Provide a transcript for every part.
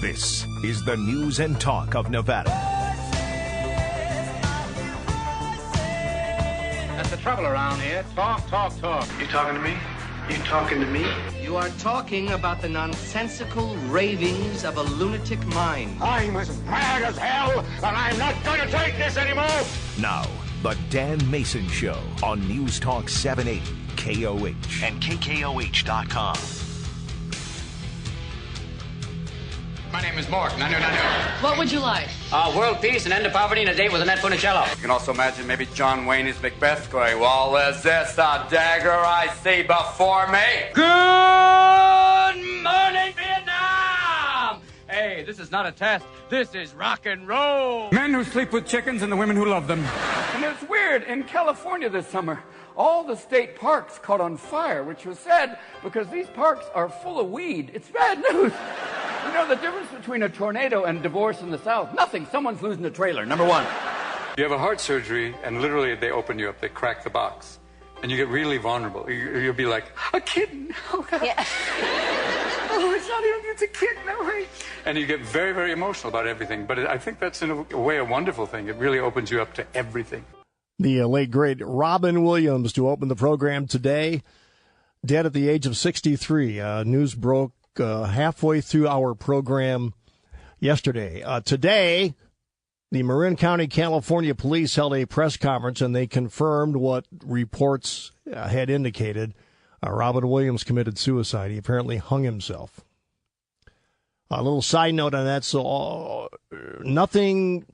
This is the news and talk of Nevada. That's the trouble around here. Talk, talk, talk. You talking to me? You talking to me? You are talking about the nonsensical ravings of a lunatic mind. I'm as mad as hell, and I'm not going to take this anymore! Now, the Dan Mason Show on News Talk 780 KOH and KKOH.com. My name is Morgan. I know. What would you like? World peace and end of poverty and a date with Annette Funicello. You can also imagine maybe John Wayne as Macbeth going, well, is this a dagger I see before me? Good morning, Vietnam! Hey, this is not a test. This is rock and roll. Men who sleep with chickens and the women who love them. And it's weird, in California this summer, all the state parks caught on fire, which was sad because these parks are full of weed. It's bad news. You know the difference between a tornado and divorce in the South? Nothing. Someone's losing a trailer, number one. You have a heart surgery, and literally they open you up. They crack the box. And you get really vulnerable. You'll be like, a kitten. Oh, God. Yeah. Oh, it's not even, it's a kitten. No way. And you get very, very emotional about everything. But I think that's, in a way, a wonderful thing. It really opens you up to everything. The late, great Robin Williams to open the program today. Dead at the age of 63. News broke halfway through our program yesterday. Today, the Marin County, California police held a press conference, and they confirmed what reports had indicated. Robin Williams committed suicide. He apparently hung himself. A little side note on that. So nothing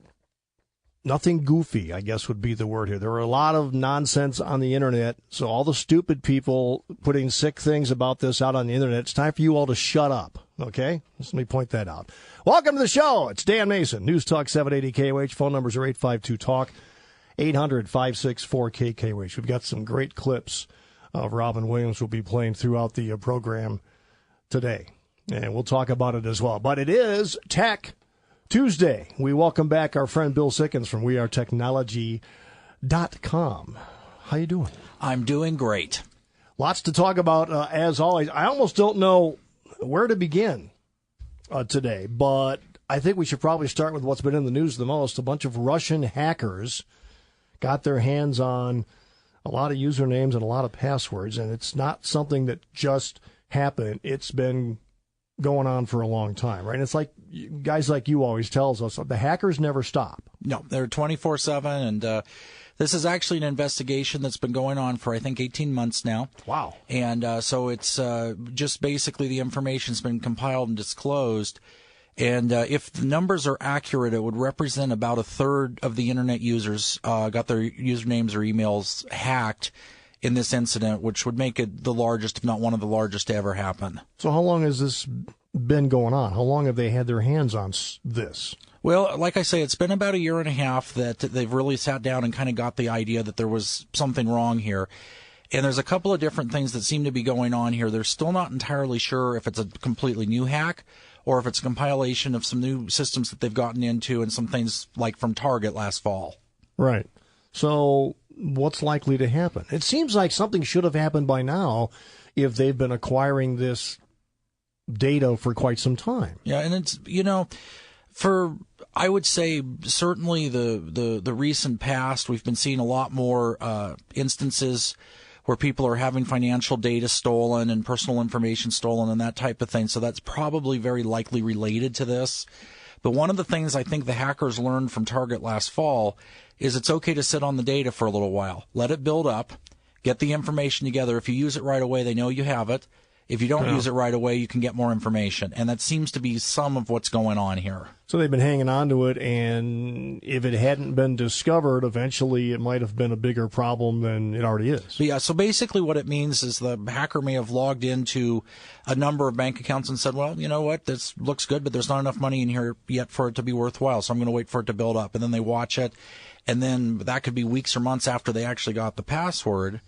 goofy, I guess would be the word here. There were a lot of nonsense on the internet. So all the stupid people putting sick things about this out on the internet, it's time for you all to shut up. Okay? Just let me point that out. Welcome to the show. It's Dan Mason, News Talk 780 KOH. Phone numbers are 852-TALK, 800-564-KKOH. We've got some great clips of Robin Williams we'll be playing throughout the program today. And we'll talk about it as well. But it is Tech Tuesday. We welcome back our friend Bill Sikkens from wearetechnology.com. How you doing? I'm doing great. Lots to talk about, as always. I almost don't know where to begin today, but I think we should probably start with what's been in the news the most. A bunch of Russian hackers got their hands on a lot of usernames and a lot of passwords, and it's not something that just happened. It's been going on for a long time, right? It's like guys like you always tells us, the hackers never stop. No, they're 24/7, and this is actually an investigation that's been going on for, I think, 18 months now. Wow. And so it's just basically the information's been compiled and disclosed. And if the numbers are accurate, it would represent about a third of the internet users got their usernames or emails hacked in this incident, which would make it the largest, if not one of the largest, to ever happen. So how long has this been going on? How long have they had their hands on this? Well, like I say, it's been about a year and a half that they've really sat down and kind of got the idea that there was something wrong here. And there's a couple of different things that seem to be going on here. They're still not entirely sure if it's a completely new hack or if it's a compilation of some new systems that they've gotten into and some things like from Target last fall. Right. So what's likely to happen? It seems like something should have happened by now if they've been acquiring this data for quite some time. Yeah, and it's, for, I would say, certainly the recent past, we've been seeing a lot more instances where people are having financial data stolen and personal information stolen and that type of thing. So that's probably very likely related to this. But one of the things I think the hackers learned from Target last fall is it's okay to sit on the data for a little while. Let it build up. Get the information together. If you use it right away, they know you have it. If you don't use it right away, you can get more information. And that seems to be some of what's going on here. So they've been hanging on to it, and if it hadn't been discovered, eventually it might have been a bigger problem than it already is. Yeah, so basically what it means is the hacker may have logged into a number of bank accounts and said, well, you know what, this looks good, but there's not enough money in here yet for it to be worthwhile, so I'm going to wait for it to build up. And then they watch it, and then that could be weeks or months after they actually got the password.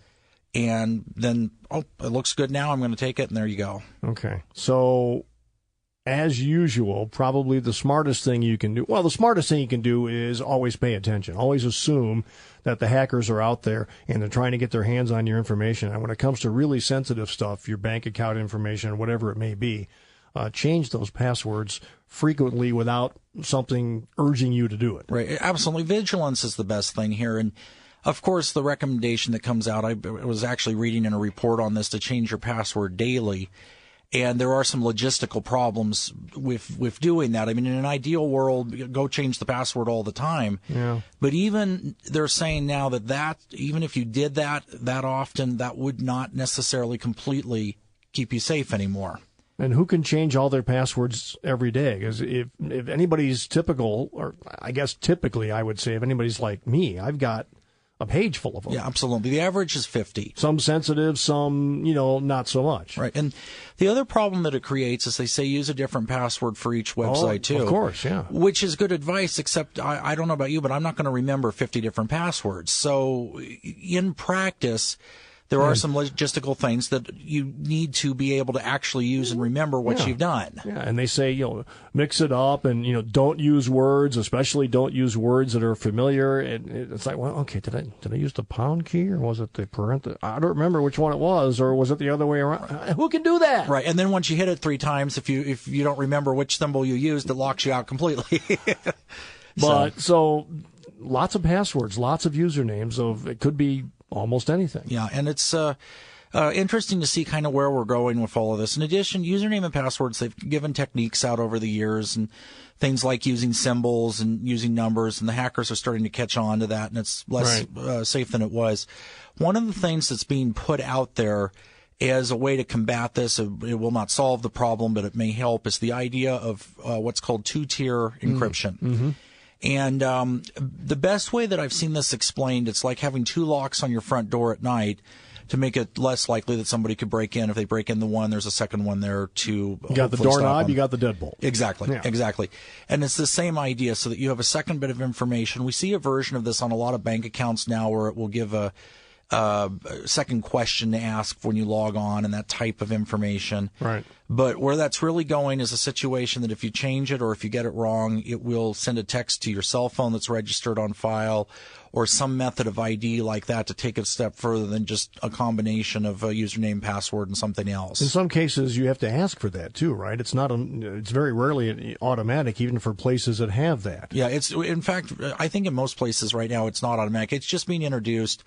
And then, it looks good now, I'm going to take it, and there you go. Okay. So, as usual, probably the smartest thing you can do, is always pay attention. Always assume that the hackers are out there and they're trying to get their hands on your information. And when it comes to really sensitive stuff, your bank account information, whatever it may be, change those passwords frequently without something urging you to do it. Right. Absolutely. Vigilance is the best thing here. And of course, the recommendation that comes out, I was actually reading in a report on this, to change your password daily. And there are some logistical problems with doing that. I mean, in an ideal world, go change the password all the time. Yeah. But even they're saying now that even if you did that often, that would not necessarily completely keep you safe anymore. And who can change all their passwords every day? Because if anybody's typical, or I guess typically I would say if anybody's like me, I've got a page full of them. Yeah, absolutely. The average is 50. Some sensitive, some, not so much. Right. And the other problem that it creates is they say use a different password for each website, too. Of course, yeah. Which is good advice, except I don't know about you, but I'm not going to remember 50 different passwords. So in practice, there are some logistical things that you need to be able to actually use and remember what you've done. Yeah, and they say, mix it up and, don't use words, especially don't use words that are familiar. And it's like, well, okay, did I use the pound key or was it the parenthesis? I don't remember which one it was, or was it the other way around? Who can do that? Right, and then once you hit it 3 times, if you don't remember which symbol you used, it locks you out completely. So lots of passwords, lots of usernames it could be almost anything. Yeah, and it's interesting to see kind of where we're going with all of this. In addition, username and passwords, they've given techniques out over the years and things like using symbols and using numbers, and the hackers are starting to catch on to that, and it's less safe than it was. One of the things that's being put out there as a way to combat this, it will not solve the problem, but it may help, is the idea of what's called 2-tier encryption. Mm-hmm. And the best way that I've seen this explained, it's like having 2 locks on your front door at night to make it less likely that somebody could break in. If they break in the one, there's a second one there to You got the doorknob, you got the deadbolt. Exactly, exactly. And it's the same idea, so that you have a second bit of information. We see a version of this on a lot of bank accounts now where it will give a second question to ask when you log on and that type of information. Right. But where that's really going is a situation that if you change it or if you get it wrong, it will send a text to your cell phone that's registered on file or some method of ID like that to take it a step further than just a combination of a username, password, and something else. In some cases, you have to ask for that too, right? It's very rarely automatic, even for places that have that. Yeah, in fact, I think in most places right now it's not automatic. It's just being introduced.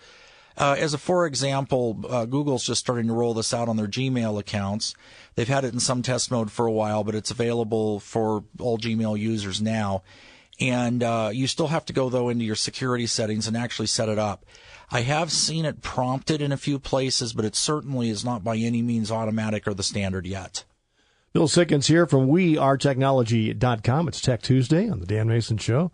For example, Google's just starting to roll this out on their Gmail accounts. They've had it in some test mode for a while, but it's available for all Gmail users now. And you still have to go, though, into your security settings and actually set it up. I have seen it prompted in a few places, but it certainly is not by any means automatic or the standard yet. Bill Sikkens here from wearetechnology.com. It's Tech Tuesday on the Dan Mason Show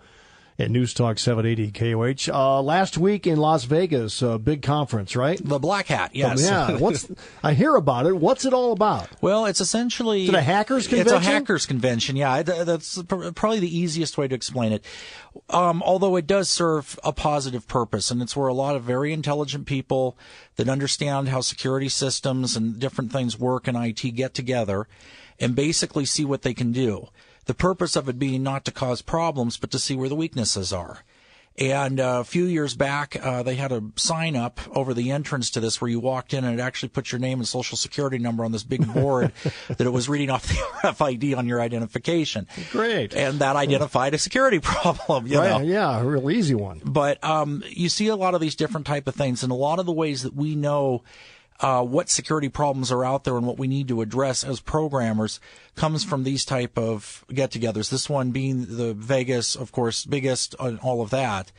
at News Talk 780 KOH. Last week in Las Vegas, big conference, right? The Black Hat, yes. Yeah. I hear about it. What's it all about? Well, it's essentially... Is it a hackers convention? It's a hackers convention, yeah. That's probably the easiest way to explain it. Although it does serve a positive purpose, and it's where a lot of very intelligent people that understand how security systems and different things work in IT get together and basically see what they can do. The purpose of it being not to cause problems, but to see where the weaknesses are. And a few years back, they had a sign up over the entrance to this where you walked in and it actually put your name and social security number on this big board that it was reading off the RFID on your identification. Great. And that identified a security problem, you know. Yeah, a real easy one. But you see a lot of these different type of things, and a lot of the ways that we know what security problems are out there and what we need to address as programmers comes from these type of get-togethers. This one being the Vegas, of course, biggest on all of that.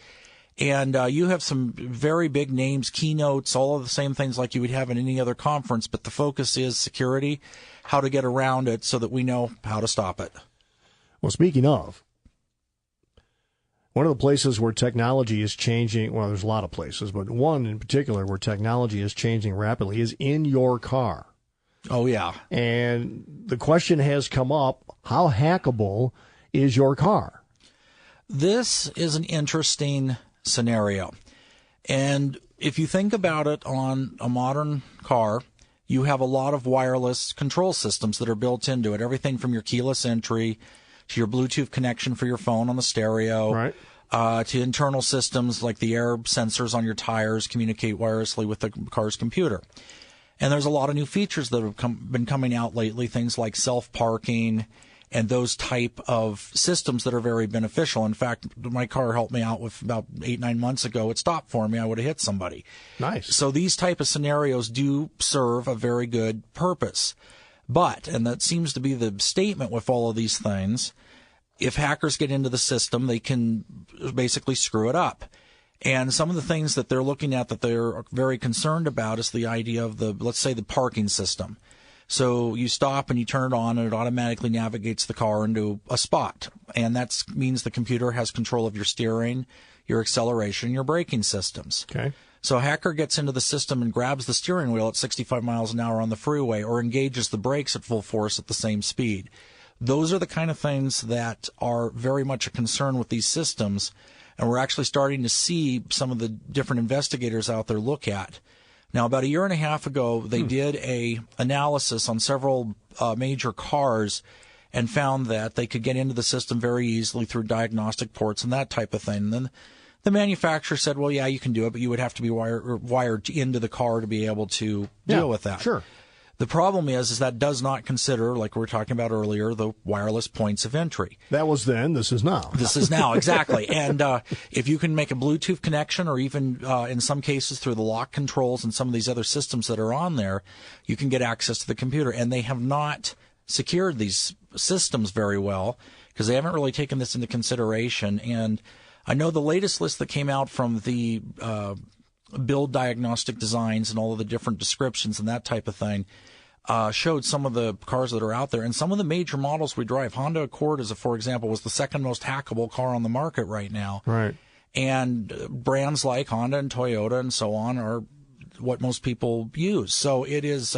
And you have some very big names, keynotes, all of the same things like you would have in any other conference, but the focus is security, how to get around it so that we know how to stop it. Well, speaking of, one of the places where technology is changing, well, there's a lot of places, but one in particular where technology is changing rapidly is in your car. Oh, yeah. And the question has come up, how hackable is your car? This is an interesting scenario. And if you think about it, on a modern car, you have a lot of wireless control systems that are built into it, everything from your keyless entry to your Bluetooth connection for your phone on the stereo, right, to internal systems like the air sensors on your tires communicate wirelessly with the car's computer. And there's a lot of new features that have been coming out lately, things like self-parking and those type of systems that are very beneficial. In fact, my car helped me out with about 8-9 months ago. It stopped for me. I would have hit somebody. Nice. So these type of scenarios do serve a very good purpose. But, and that seems to be the statement with all of these things, if hackers get into the system, they can basically screw it up. And some of the things that they're looking at that they're very concerned about is the idea of let's say the parking system. So you stop and you turn it on and it automatically navigates the car into a spot. And that means the computer has control of your steering, your acceleration, your braking systems. Okay. So a hacker gets into the system and grabs the steering wheel at 65 miles an hour on the freeway or engages the brakes at full force at the same speed. Those are the kind of things that are very much a concern with these systems. And we're actually starting to see some of the different investigators out there look at. Now, about a year and a half ago, they did a analysis on several major cars and found that they could get into the system very easily through diagnostic ports and that type of thing. And then the manufacturer said, well, yeah, you can do it, but you would have to be wired into the car to be able to deal with that. Sure. The problem is that does not consider, like we were talking about earlier, the wireless points of entry. That was then. This is now. This is now, exactly. And if you can make a Bluetooth connection or even in some cases through the lock controls and some of these other systems that are on there, you can get access to the computer. And they have not secured these systems very well because they haven't really taken this into consideration. And I know the latest list that came out from the Build Diagnostic Designs and all of the different descriptions and that type of thing showed some of the cars that are out there. And some of the major models we drive, Honda Accord, for example, was the second most hackable car on the market right now. Right. And brands like Honda and Toyota and so on are what most people use. So it is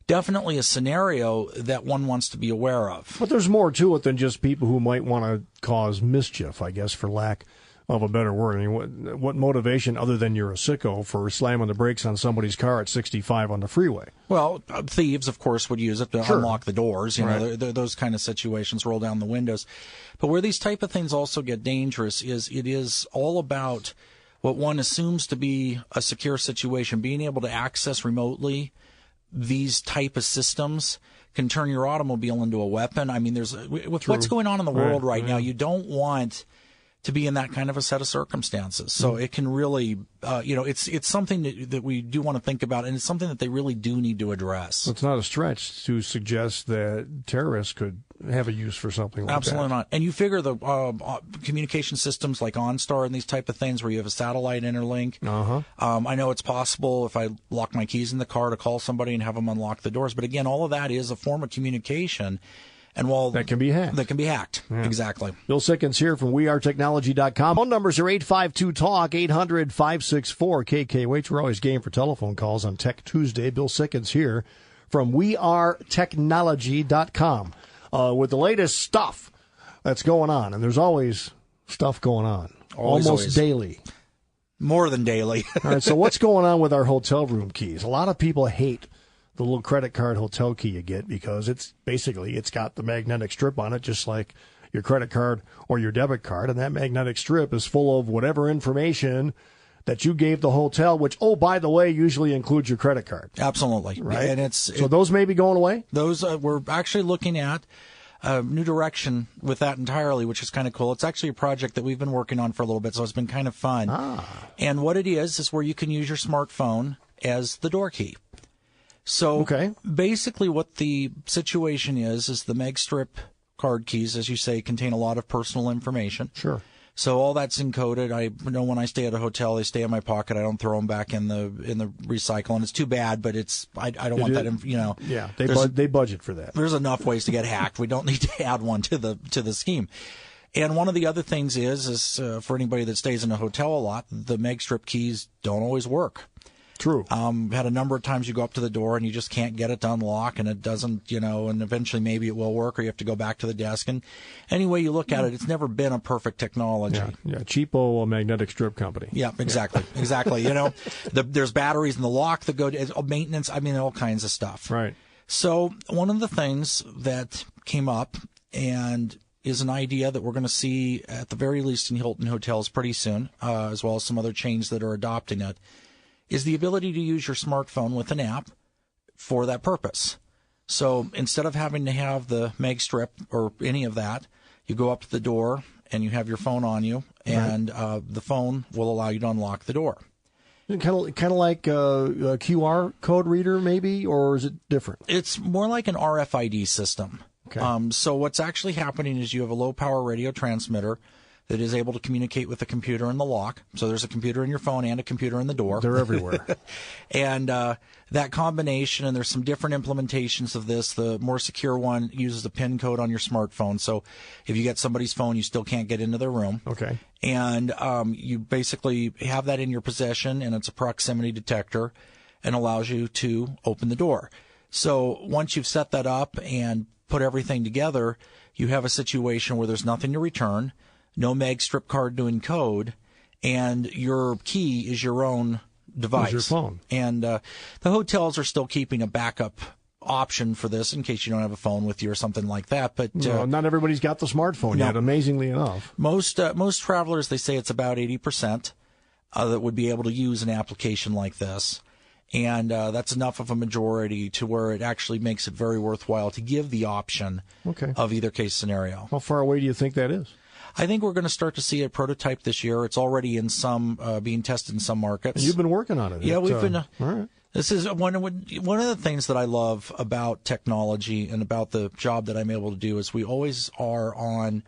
definitely a scenario that one wants to be aware of. But there's more to it than just people who might want to cause mischief, I guess, for lack of a better word. I mean, what motivation other than you're a sicko for slamming the brakes on somebody's car at 65 on the freeway? Well, thieves, of course, would use it to unlock the doors. You know, those kind of situations, roll down the windows. But where these type of things also get dangerous is it is all about what one assumes to be a secure situation. Being able to access remotely these type of systems can turn your automobile into a weapon. I mean, with what's going on in the world right now, you don't want to be in that kind of a set of circumstances. So it can really, it's something that we do want to think about, and it's something that they really do need to address. It's not a stretch to suggest that terrorists could have a use for something like that. Absolutely not. And you figure the communication systems like OnStar and these type of things where you have a satellite interlink. I know it's possible if I lock my keys in the car to call somebody and have them unlock the doors. But again, all of that is a form of communication. And while that can be hacked. Yeah. Exactly. Bill Sikkens here from wearetechnology.com. Phone numbers are 852-TALK, 800-564-KKOH. We're always game for telephone calls on Tech Tuesday. Bill Sikkens here from wearetechnology.com with the latest stuff that's going on. And there's always stuff going on. Almost daily. More than daily. All right, so what's going on with our hotel room keys? A lot of people hate the little credit card hotel key you get because it's got the magnetic strip on it, just like your credit card or your debit card. And that magnetic strip is full of whatever information that you gave the hotel, which, oh, by the way, usually includes your credit card. Absolutely. Right. And so those may be going away? Those, we're actually looking at a new direction with that entirely, which is kind of cool. It's actually a project that we've been working on for a little bit, so it's been kind of fun. And what it is where you can use your smartphone as the door key. So basically what the situation is the mag strip card keys, as you say, contain a lot of personal information. Sure. So all that's encoded. I know when I stay at a hotel, they stay in my pocket. I don't throw them back in the recycle, and it's too bad. But I don't want that. Yeah, they budget for that. There's enough ways to get hacked. We don't need to add one to the scheme. And one of the other things is for anybody that stays in a hotel a lot, the mag strip keys don't always work. True. Had a number of times you go up to the door and you just can't get it to unlock, and it doesn't, and eventually maybe it will work, or you have to go back to the desk. And any way you look at it, it's never been a perfect technology. Yeah, cheapo magnetic strip company. Yeah, exactly. Exactly. There's batteries in the lock that go to maintenance. I mean, all kinds of stuff. Right. So one of the things that came up and is an idea that we're going to see at the very least in Hilton hotels pretty soon, as well as some other chains that are adopting it, is the ability to use your smartphone with an app for that purpose. So instead of having to have the mag strip or any of that, you go up to the door and you have your phone on you, and the phone will allow you to unlock the door. Kind of like a QR code reader, maybe, or is it different? It's more like an RFID system. Okay. So what's actually happening is you have a low-power radio transmitter that is able to communicate with the computer in the lock. So there's a computer in your phone and a computer in the door. They're everywhere. And that combination, and there's some different implementations of this. The more secure one uses a PIN code on your smartphone. So if you get somebody's phone, you still can't get into their room. Okay. And you basically have that in your possession, and it's a proximity detector and allows you to open the door. So once you've set that up and put everything together, you have a situation where there's nothing to return, no mag strip card to encode, and your key is your own device. Your phone. And the hotels are still keeping a backup option for this in case you don't have a phone with you or something like that. But no, not everybody's got the smartphone yet, amazingly enough. Most travelers, they say it's about 80% that would be able to use an application like this. And that's enough of a majority to where it actually makes it very worthwhile to give the option of either case scenario. How far away do you think that is? I think we're going to start to see a prototype this year. It's already in some being tested in some markets. And you've been working on it. Yeah, we've been. All right. This is one of the things that I love about technology and about the job that I'm able to do is we always are on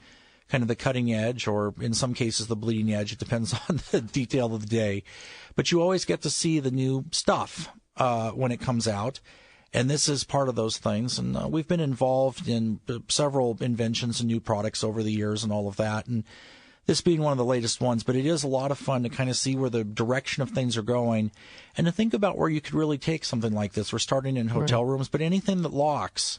kind of the cutting edge, or in some cases the bleeding edge. It depends on the detail of the day. But you always get to see the new stuff when it comes out. And this is part of those things. And we've been involved in several inventions and new products over the years and all of that. And this being one of the latest ones. But it is a lot of fun to kind of see where the direction of things are going and to think about where you could really take something like this. We're starting in hotel rooms, but anything that locks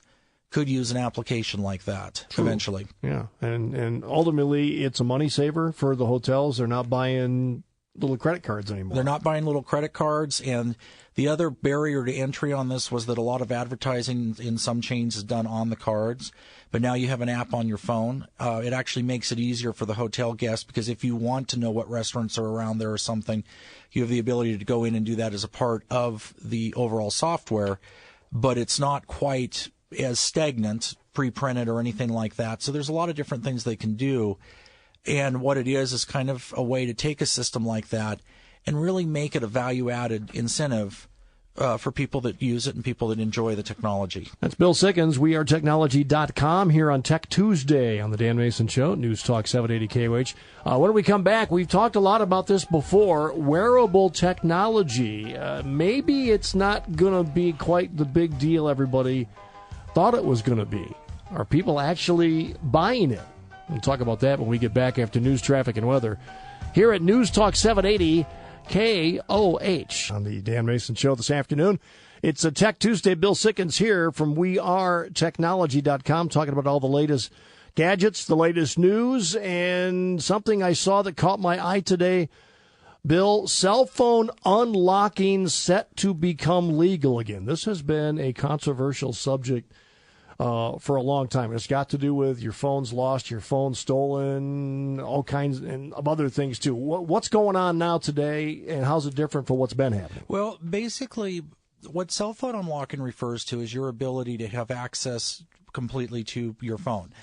could use an application like that eventually. Yeah. And ultimately, it's a money saver for the hotels. They're not buying little credit cards anymore. They're not buying little credit cards. And the other barrier to entry on this was that a lot of advertising in some chains is done on the cards. But now you have an app on your phone. It actually makes it easier for the hotel guest, because if you want to know what restaurants are around there or something, you have the ability to go in and do that as a part of the overall software. But it's not quite as stagnant, pre-printed or anything like that. So there's a lot of different things they can do. And what it is kind of a way to take a system like that and really make it a value-added incentive for people that use it and people that enjoy the technology. That's Bill Sikkens. WeAreTechnology.com here on Tech Tuesday on the Dan Mason Show, News Talk 780 KOH. When we come back, we've talked a lot about this before, wearable technology. Maybe it's not going to be quite the big deal everybody thought it was going to be. Are people actually buying it? We'll talk about that when we get back after news, traffic, and weather here at News Talk 780 KOH on the Dan Mason Show this afternoon. It's a Tech Tuesday. Bill Sikkens here from wearetechnology.com talking about all the latest gadgets, the latest news, and something I saw that caught my eye today. Bill, cell phone unlocking set to become legal again. This has been a controversial subject for a long time. It's got to do with your phone's lost, your phone stolen, all kinds of other things too. What's going on now today, and how's it different from what's been happening? Well, basically, what cell phone unlocking refers to is your ability to have access completely to your phone.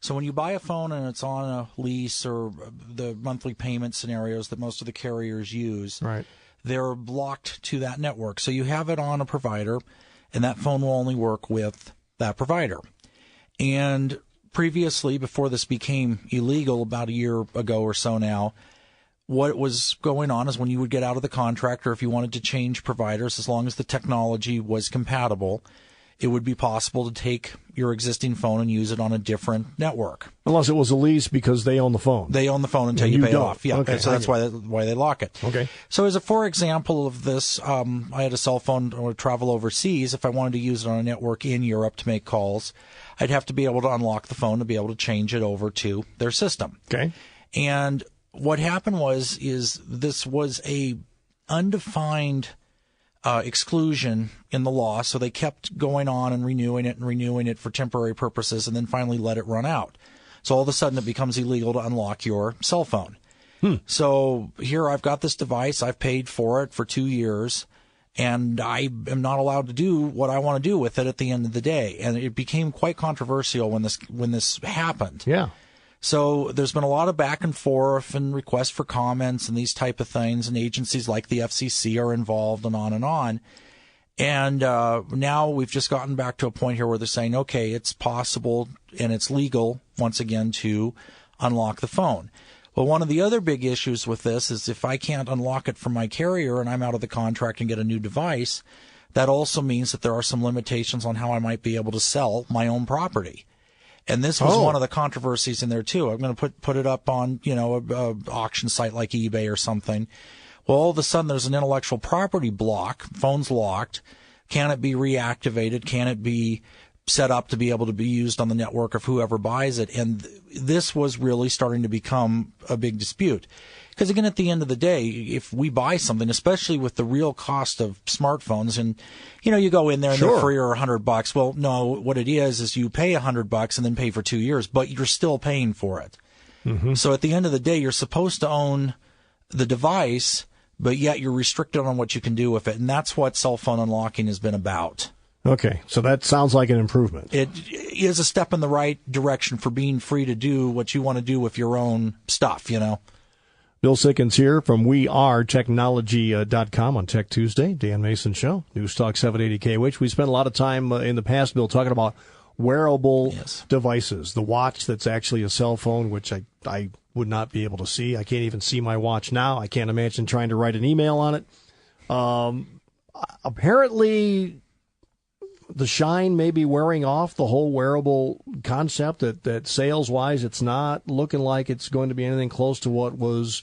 So when you buy a phone and it's on a lease or the monthly payment scenarios that most of the carriers use, they're blocked to that network. So you have it on a provider, and that phone will only work with that provider. And previously, before this became illegal about a year ago or so now, what was going on is when you would get out of the contract, or if you wanted to change providers, as long as the technology was compatible, it would be possible to take your existing phone and use it on a different network. Unless it was a lease, because they own the phone. They own the phone until you pay it off. Yeah, okay. So that's why they lock it. Okay. So as a for example of this, I had a cell phone or travel overseas. If I wanted to use it on a network in Europe to make calls, I'd have to be able to unlock the phone to be able to change it over to their system. Okay. And what happened is this was a undefined exclusion in the law, so they kept going on and renewing it for temporary purposes, and then finally let it run out. So all of a sudden it becomes illegal to unlock your cell phone. So here I've got this device, I've paid for it for 2 years, and I am not allowed to do what I want to do with it at the end of the day. And it became quite controversial when this happened. Yeah. So there's been a lot of back and forth and requests for comments and these type of things, and agencies like the FCC are involved and on and on. And now we've just gotten back to a point here where they're saying, okay, it's possible and it's legal once again to unlock the phone. Well, one of the other big issues with this is if I can't unlock it from my carrier and I'm out of the contract and get a new device, that also means that there are some limitations on how I might be able to sell my own property. And this was one of the controversies in there too. I'm going to put it up on, a auction site like eBay or something. Well, all of a sudden there's an intellectual property block. Phone's locked. Can it be reactivated? Can it be set up to be able to be used on the network of whoever buys it? And this was really starting to become a big dispute. Because again, at the end of the day, if we buy something, especially with the real cost of smartphones, and you go in there and they're free or $100. Well, no, what it is you pay $100 and then pay for 2 years, but you're still paying for it. Mm-hmm. So at the end of the day, you're supposed to own the device, but yet you're restricted on what you can do with it. And that's what cell phone unlocking has been about. Okay, so that sounds like an improvement. It is a step in the right direction for being free to do what you want to do with your own stuff, Bill Sikkens here from wearetechnology.com on Tech Tuesday, Dan Mason Show, News Talk 780 KOH. We spent a lot of time in the past, Bill, talking about wearable devices, the watch that's actually a cell phone, which I would not be able to see. I can't even see my watch now. I can't imagine trying to write an email on it. Apparently, the shine may be wearing off, the whole wearable concept, that sales-wise it's not looking like it's going to be anything close to what was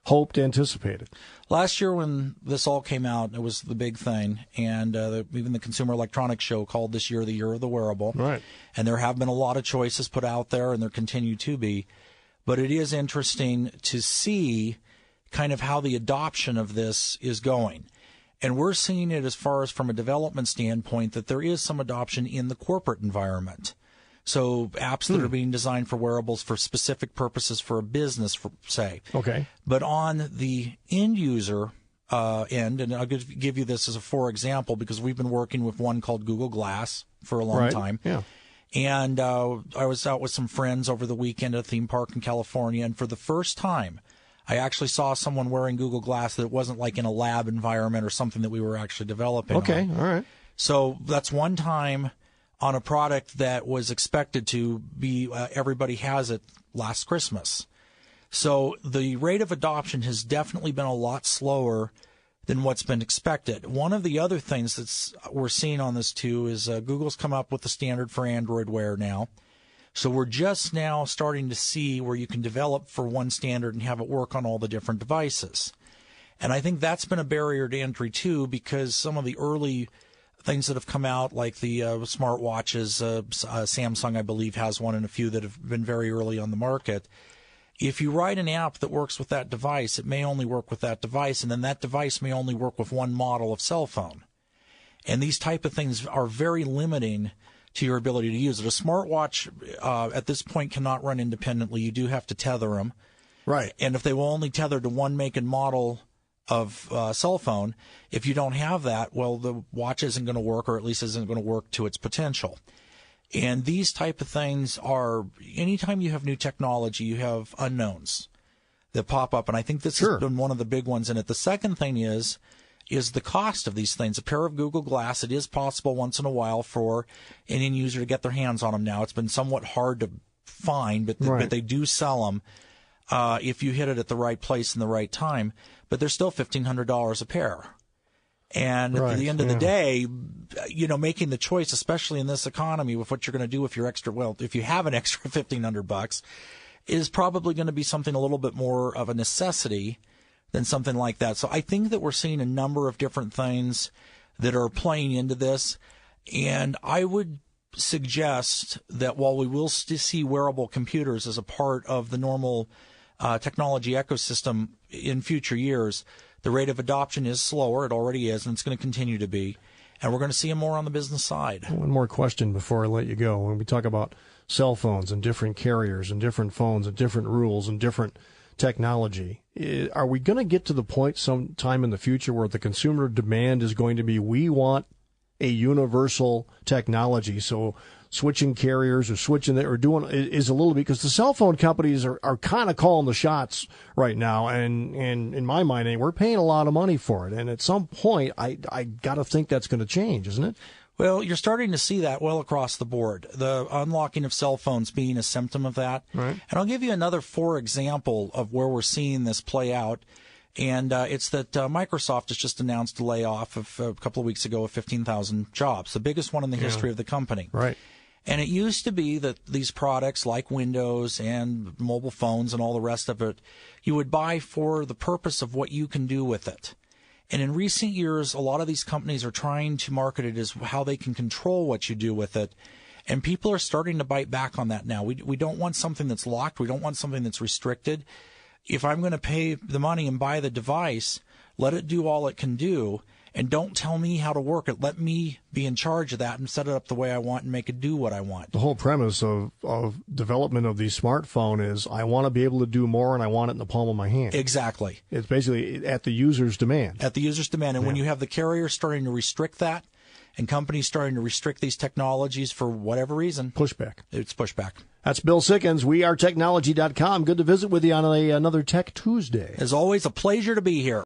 hoped, anticipated. Last year when this all came out, it was the big thing, and even the Consumer Electronics Show called this year the Year of the Wearable. Right. And there have been a lot of choices put out there, and there continue to be. But it is interesting to see kind of how the adoption of this is going. And we're seeing it as far as from a development standpoint that there is some adoption in the corporate environment. So apps that are being designed for wearables for specific purposes for a business, say. Okay. But on the end user end, and I'll give you this as a for example because we've been working with one called Google Glass for a long time. Yeah. And I was out with some friends over the weekend at a theme park in California, and for the first time, I actually saw someone wearing Google Glass that wasn't like in a lab environment or something that we were actually developing. Okay, all right. So that's one time on a product that was expected to be everybody has it last Christmas. So the rate of adoption has definitely been a lot slower than what's been expected. One of the other things we're seeing on this too is Google's come up with the standard for Android Wear now. So we're just now starting to see where you can develop for one standard and have it work on all the different devices. And I think that's been a barrier to entry, too, because some of the early things that have come out, like the smartwatches, Samsung, I believe, has one, and a few that have been very early on the market. If you write an app that works with that device, it may only work with that device, and then that device may only work with one model of cell phone. And these type of things are very limiting to your ability to use it. A smartwatch at this point cannot run independently. You do have to tether them. Right. And if they will only tether to one make and model of cell phone, if you don't have that, well, the watch isn't going to work, or at least isn't going to work to its potential. And these type of things are, anytime you have new technology, you have unknowns that pop up. And I think this has been one of the big ones in it. The second thing is the cost of these things. A pair of Google Glass, it is possible once in a while for an end user to get their hands on them now. It's been somewhat hard to find, but they do sell them if you hit it at the right place and the right time. But they're still $1,500 a pair. And at the end of the day, making the choice, especially in this economy, with what you're going to do with your extra, if you have an extra $1,500, is probably going to be something a little bit more of a necessity than something like that. So I think that we're seeing a number of different things that are playing into this. And I would suggest that while we will still see wearable computers as a part of the normal technology ecosystem in future years, the rate of adoption is slower. It already is, and it's going to continue to be. And we're going to see them more on the business side. One more question before I let you go. When we talk about cell phones and different carriers and different phones and different rules and different technology. Are we going to get to the point sometime in the future where the consumer demand is going to be, we want a universal technology? So switching carriers or switching or doing is a little bit, because the cell phone companies are kind of calling the shots right now. And in my mind, we're paying a lot of money for it. And at some point, I got to think that's going to change, isn't it? Well, you're starting to see that well across the board. The unlocking of cell phones being a symptom of that. Right. And I'll give you another example of where we're seeing this play out. And it's that Microsoft has just announced a layoff of a couple of weeks ago of 15,000 jobs, the biggest one in the history of the company. Right. And it used to be that these products like Windows and mobile phones and all the rest of it, you would buy for the purpose of what you can do with it. And in recent years, a lot of these companies are trying to market it as how they can control what you do with it. And people are starting to bite back on that now. We don't want something that's locked. We don't want something that's restricted. If I'm going to pay the money and buy the device, let it do all it can do. And don't tell me how to work it. Let me be in charge of that and set it up the way I want and make it do what I want. The whole premise of development of the smartphone is I want to be able to do more, and I want it in the palm of my hand. Exactly. It's basically at the user's demand. At the user's demand. And when you have the carrier starting to restrict that and companies starting to restrict these technologies for whatever reason. Pushback. It's pushback. That's Bill Sikkens, wearetechnology.com. Good to visit with you on another Tech Tuesday. As always, a pleasure to be here.